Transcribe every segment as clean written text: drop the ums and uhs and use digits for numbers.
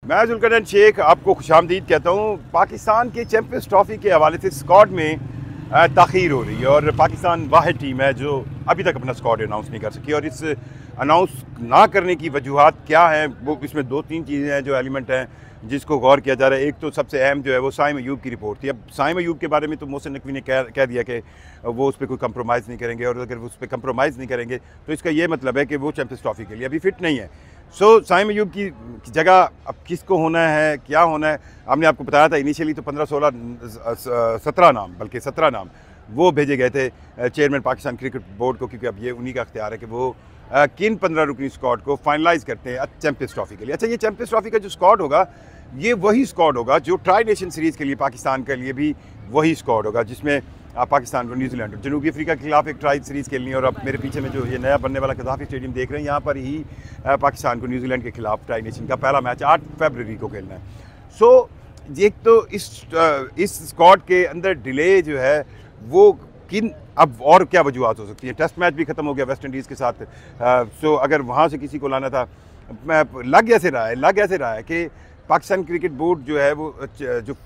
मैं जुल्करनैन शेख आपको खुशामदीद कहता हूँ। पाकिस्तान के चैम्पियंस ट्रॉफ़ी के हवाले से स्क्वाड में ताख़ीर हो रही है और पाकिस्तान वाहिद टीम है जो अभी तक अपना स्क्वाड अनाउंस नहीं कर सकी। और इस अनाउंस ना करने की वजूहात क्या हैं, वो इसमें दो तीन चीज़ें हैं जो एलिमेंट हैं जिसको गौर किया जा रहा है। एक तो सबसे अहम जो है वो साइम अयूब की रिपोर्ट थी। अब साइम अयूब के बारे में तो मोहसिन नकवी ने कह दिया कि वो उस पर कोई कंप्रोमाइज़ नहीं करेंगे, और अगर उस पर कंप्रोमाइज़ नहीं करेंगे तो इसका ये मतलब है कि वो चैम्पियंस ट्रॉफ़ी के लिए अभी फिट नहीं है। साइम अयूब की जगह अब किसको होना है, क्या होना है, हमने आपको बताया था इनिशियली तो 17 नाम, बल्कि 17 नाम वो भेजे गए थे चेयरमैन पाकिस्तान क्रिकेट बोर्ड को, क्योंकि अब ये उन्हीं का अख्तियार है कि वो किन 15 रुकनी स्क्वाड को फाइनलाइज करते हैं चैम्पियंस ट्रॉफ़ी के लिए। अच्छा, ये चैम्पियंस ट्रॉफ़ी का जो स्क्वाड होगा ये वही स्क्वाड होगा जो ट्राई नेशन सीरीज़ के लिए पाकिस्तान के लिए भी वही स्क्वाड होगा, जिसमें पाकिस्तान को न्यूजीलैंड और जनूबी अफ्रीका के खिलाफ एक ट्राई सीरीज़ खेलनी है। और अब मेरे पीछे में जो ये नया बनने वाला कज़ाफ़ी स्टेडियम देख रहे हैं, यहाँ पर ही पाकिस्तान को न्यूजीलैंड के खिलाफ ट्राई नेशन का पहला मैच 8 फरवरी को खेलना है। एक तो इस स्क्वाड के अंदर डिले जो है वो किन अब और क्या वजूहत हो सकती है। टेस्ट मैच भी ख़त्म हो गया वेस्ट इंडीज़ के साथ। अगर वहाँ से किसी को लाना था, लग ऐसे रहा है कि पाकिस्तान क्रिकेट बोर्ड जो है वो जो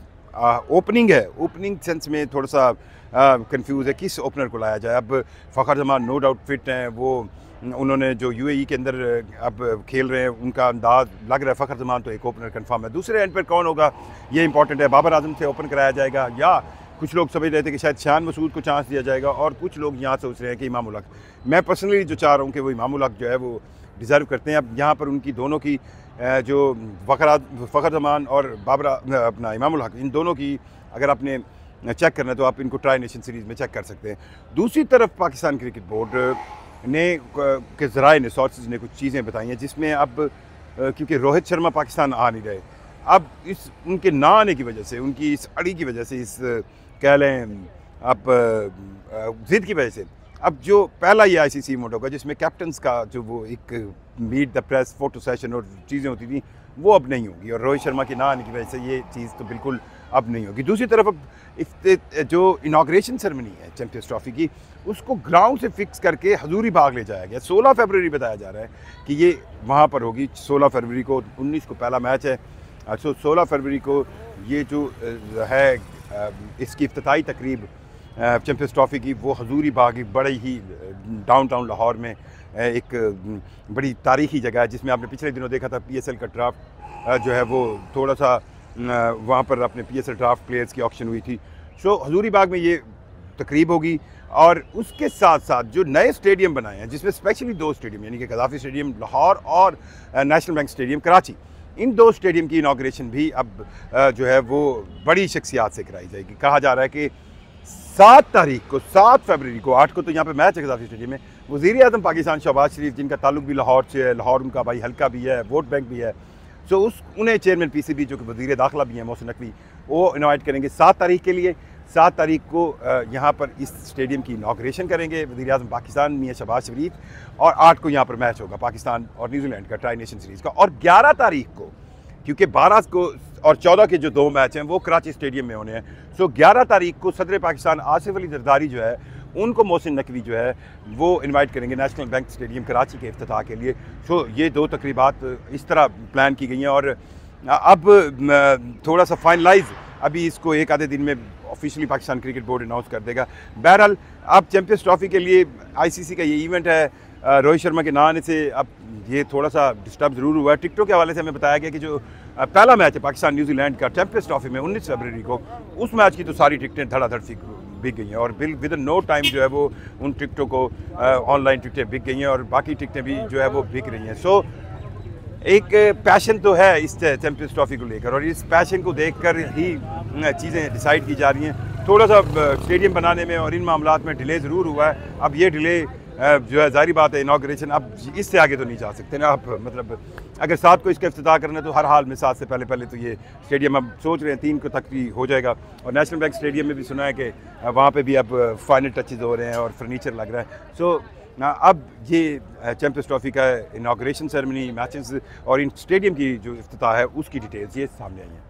ओपनिंग सेंस में थोड़ा सा कंफ्यूज है किस ओपनर को लाया जाए। अब Fakhar Zaman no doubt fit हैं, वो उन्होंने जो यूएई के अंदर अब खेल रहे हैं उनका अंदाज लग रहा है फ़खर जमान तो एक ओपनर कंफर्म है। दूसरे एंड पर कौन होगा ये इंपॉर्टेंट है। बाबर आजम से ओपन कराया जाएगा, या कुछ लोग समझ रहे थे कि शायद शान मसूद को चांस दिया जाएगा, और कुछ लोग यहाँ सोच रहे हैं कि इमाम उल हक। मैं पर्सनली जो चाह रहा हूँ कि वो इमाम उल हक जो है वो डिज़र्व करते हैं। अब यहाँ पर उनकी दोनों की जो फ़खर जमान और अपना इमाम उल हक, इन दोनों की अगर आपने चेक करना है तो आप इनको ट्राई नेशन सीरीज़ में चेक कर सकते हैं। दूसरी तरफ पाकिस्तान क्रिकेट बोर्ड ने के ज़राए ने सोर्सेज ने कुछ चीज़ें बताई हैं जिसमें अब क्योंकि रोहित शर्मा पाकिस्तान आ नहीं रहे, अब इस उनके ना आने की वजह से, उनकी इस अड़ी की वजह से, इस कह लें अब ज़िद की वजह से, अब जो पहला ये आईसीसी मोड होगा जिसमें कैप्टन्स का जो वो एक meet the press photo session और चीज़ें होती थी वो अब नहीं होगी, और रोहित शर्मा के ना आने की वजह से ये चीज़ तो बिल्कुल अब नहीं होगी। दूसरी तरफ अब जो इनाग्रेशन सेरेमनी है चैम्पियंस ट्रॉफ़ी की, उसको ग्राउंड से फिक्स करके हजूरी बाग ले जाया गया। 16 फरवरी बताया जा रहा है कि ये वहाँ पर होगी। 16 फरवरी को 19 को पहला मैच है। 16 फरवरी को ये जो है इसकी इफ्तिताई तकरीब चैम्पियंस ट्रॉफ़ी की वो हजूरी बाग बड़े ही डाउनटाउन लाहौर में एक बड़ी तारीख़ी जगह है, जिसमें आपने पिछले दिनों देखा था पीएसएल का ड्राफ्ट जो है वो थोड़ा सा वहाँ पर अपने पीएसएल ड्राफ्ट प्लेयर्स की ऑक्शन हुई थी। हजूरी बाग में ये तकरीब होगी, और उसके साथ साथ जो नए स्टेडियम बनाए हैं जिसमें स्पेशली 2 स्टेडियम यानी कि कज़ाफ़ी स्टेडियम लाहौर और नेशनल बैंक स्टेडियम कराची, इन 2 स्टेडियम की इनाग्रेशन भी अब जो है वो बड़ी शख्सियात से कराई जाएगी। कहा जा रहा है कि 7 फरवरी को 8 को तो यहाँ पे मैच है कज़ाफ़ी स्टेडियम में, वज़ीर आज़म पाकिस्तान शहबाज शरीफ, जिनका ताल्लुक भी लाहौर से है, लाहौर उनका भाई हल्का भी है, वोट बैंक भी है, उन्हें चेयरमैन पीसीबी जो कि वज़ीर दाखिला भी हैं मोहसिन नकवी, वो इनवाइट करेंगे 7 तारीख के लिए। 7 तारीख को यहाँ पर इस स्टेडियम की इनाग्रेशन करेंगे वज़ीर आज़म पाकिस्तान मियां शहबाज शरीफ, और 8 को यहाँ पर मैच होगा पाकिस्तान और न्यूजीलैंड का ट्राई नेशन सीरीज़ का। और 11 तारीख को, क्योंकि 12 को और 14 के जो 2 मैच हैं वो कराची स्टेडियम में होने हैं, 11 तारीख को सदर पाकिस्तान आसिफ अली जरदारी जो है उनको मोहसिन नकवी जो है वो इनवाइट करेंगे नेशनल बैंक स्टेडियम कराची के इफ्तिताह के लिए। ये 2 तकरीबात इस तरह प्लान की गई हैं, और अब थोड़ा सा फाइनलाइज अभी इसको एक आधे दिन में officially Pakistan cricket board announce कर देगा। बहरहाल अब चैम्पियंस ट्रॉफ़ी के लिए आईसीसी का ये इवेंट है, रोहित शर्मा के ना आने से अब ये थोड़ा सा डिस्टर्ब ज़रूर हुआ है। टिकटों के हवाले से हमें बताया गया कि जो पहला मैच है पाकिस्तान न्यूजीलैंड का चैम्पियंस ट्रॉफ़ी में 19 फरवरी को, उस मैच की तो सारी टिकटें धड़ाधड़ बिक गई हैं, और विद नो टाइम जो है वो उन टिकटों को ऑनलाइन टिकटें बिक गई हैं, और बाकी टिकटें भी जो है वो बिक रही हैं। एक पैशन तो है इस चैम्पियंस ट्रॉफ़ी को लेकर, और इस पैशन को देखकर ही चीज़ें डिसाइड की जा रही हैं। थोड़ा सा स्टेडियम बनाने में और इन मामलात में डिले ज़रूर हुआ है। अब ये डिले जो है जाहिर बात है इनाग्रेशन अब इससे आगे तो नहीं जा सकते ना। आप मतलब अगर 7 को इसका इफ्तिताह करना है तो हर हाल में 7 से पहले तो ये स्टेडियम अब सोच रहे हैं 3 को तक भी हो जाएगा। और नेशनल बैंक स्टेडियम में भी सुना है कि वहाँ पे भी अब फाइनल टचेज़ हो रहे हैं और फर्नीचर लग रहा है। अब ये चैम्पियंस ट्रॉफ़ी का इनाग्रेशन सेरेमनी, मैचेस और इन स्टेडियम की जो इफ्तिताह है उसकी डिटेल्स ये सामने आई हैं।